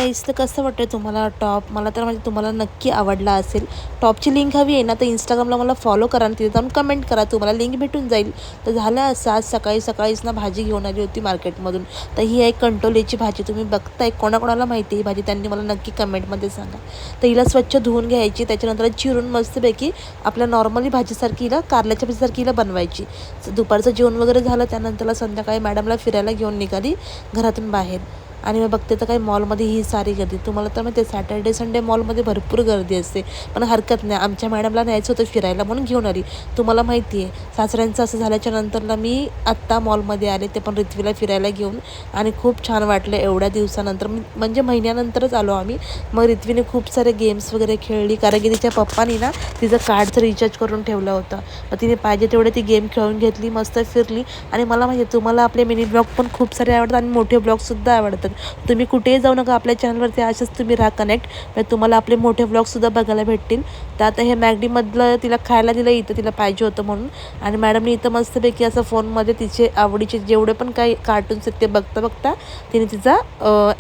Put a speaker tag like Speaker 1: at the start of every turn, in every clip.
Speaker 1: गाईस, तर कसं वाटतं तुम्हाला टॉप? मला तर म्हणजे तुम्हाला नक्की आवडला असेल. टॉपची लिंक हवी आहे ना, तर Instagramला मला फॉलो करा आणि तिथे जाऊन कमेंट करा. तुम्हाला लिंक भेटून जाईल. तर झालं असं, आज सकाळीच ना भाजी घेऊन आली होती मार्केटमधून. तर ही आहे कंटोलेची भाजी. तुम्ही बघताय, कोणाकोणाला माहिती आहे ही भाजी त्यांनी मला नक्की कमेंटमध्ये सांगा. तर हिला स्वच्छ धुवून घ्यायची, त्याच्यानंतर चिरून मस्तपैकी आपल्या नॉर्मली भाजीसारखी हिला, कारल्याच्या भाजीसारखी हिला बनवायची. दुपारचं जेवण वगैरे झालं, त्यानंतरला संध्याकाळी मॅडमला फिरायला घेऊन निघाली घरातून बाहेर. आणि मग बघते तर काही मॉलमध्ये ही सारी गर्दी. तुम्हाला तर माहिती आहे सॅटर्डे संडे मॉलमध्ये भरपूर गर्दी असते, पण हरकत नाही, आमच्या मॅडमला न्यायचं होतं फिरायला म्हणून घेऊन आली. तुम्हाला माहिती आहे सासऱ्यांचं असं झाल्याच्या नंतरला मी आत्ता मॉलमध्ये आले, ते पण रिथवीला फिरायला घेऊन. आणि खूप छान वाटलं एवढ्या दिवसानंतर, म्हणजे महिन्यानंतरच आलो आम्ही. मग रिथवीने खूप सारे गेम्स वगैरे खेळली, कारण की तिच्या पप्पानी ना तिचं कार्डचं रिचार्ज करून ठेवलं होतं. मग तिने पाहिजे तेवढे ती गेम खेळून घेतली, मस्त फिरली. आणि मला माहिती आहे तुम्हाला आपले मिनी ब्लॉग पण खूप सारे आवडतात आणि मोठे ब्लॉगसुद्धा आवडतात. तुम्ही कुठेही जाऊ नका, आपल्या चॅनलवरती असेच तुम्ही राहा कनेक्ट, म्हणजे तुम्हाला आपले मोठे ब्लॉगसुद्धा बघायला भेटतील. तर आता हे मॅगडीमधलं तिला खायला दिलं, इथं तिला पाहिजे होतं म्हणून. आणि मॅडमने इथं मस्तपैकी असं फोनमध्ये तिचे आवडीचे जेवढे पण काही कार्टून्स आहेत ते बघता बघता तिने तिचा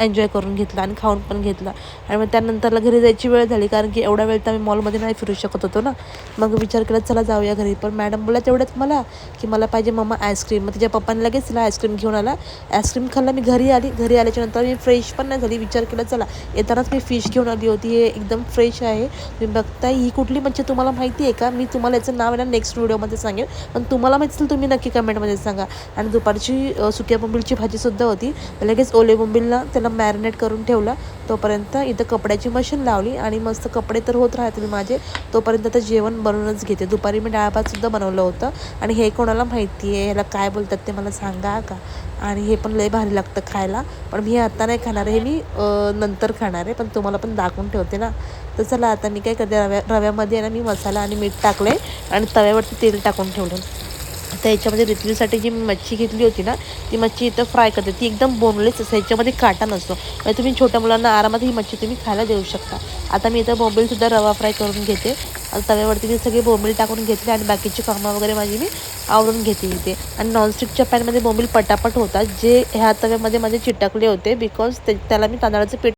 Speaker 1: एन्जॉय करून घेतला आणि खाऊन पण घेतला. आणि मग त्यानंतरला घरी जायची वेळ झाली, कारण की एवढा वेळ तर आम्ही मॉलमध्ये नाही फिरू शकत होतो ना. मग विचार केला चला जाऊया घरी. पण मॅडम बोलला तेवढ्यात मला की मला पाहिजे मम्मा आईस्क्रीम. मग तिच्या पप्पाने लगेच तिला आईस्क्रीम घेऊन आला. आईस्क्रीम खाल्ला. मी घरी आली. घरी आल्याच्या नंतर मी फ्रेश पण नाही झाली. विचार केला चला, येतानाच मी फिश घेऊन आली होती, हे एकदम फ्रेश आहे. तुम्ही बघताय ही कुठली मच्छी तुम्हाला माहिती आहे का? मी तुम्हाला याचं नाव आहे ना नेक्स्ट व्हिडिओमध्ये सांगेन, पण तुम्हाला माहिती असेल तुम्ही नक्की कमेंटमध्ये सांगा. आणि दुपारची सुक्या बोंबीलची भाजीसुद्धा होती. लगेच ओले बोंबीलला त्याला मॅरिनेट करून ठेवला. तोपर्यंत इथं कपड्याची मशीन लावली आणि मस्त कपडे तर होत राहतील माझे, तोपर्यंत आता जेवण बनवूनच घेते. दुपारी मी डाळ भातसुद्धा बनवलं होतं. आणि हे कोणाला माहिती आहे ह्याला काय बोलतात ते मला सांगा का? आणि हे पण लय भारी लागतं खायला, पण मी आता नाही खाणार, हे मी नंतर खाणार आहे, पण तुम्हाला पण दाखवून ठेवते ना. तर चला आता मी काय करते, रव्यामध्ये आहे ना मी मसाला आणि मीठ टाकले आणि तव्यावरती तेल टाकून ठेवलं. तर याच्यामध्ये रिथवीसाठी जी मच्छी घेतली होती ना, ती मच्छी इथं फ्राय करते. ती एकदम बोनलेस असते, ह्याच्यामध्ये काटा नसतो, म्हणजे तुम्ही छोट्या मुलांना आरामात ही मच्छी तुम्ही खायला देऊ शकता. आता मी इथं बोंबीलसुद्धा रवा फ्राय करून घेते. आणि तव्यावरती मी सगळे बोंबील टाकून घेतले आणि बाकीची कामं वगैरे माझी मी आवरून घेते इथे. आणि नॉनस्टिकच्या पॅनमध्ये बोंबील पटापट होतात, जे ह्या तव्यामध्ये माझे चिटकले होते बिकॉज त्याला मी तांदळाचं पीठ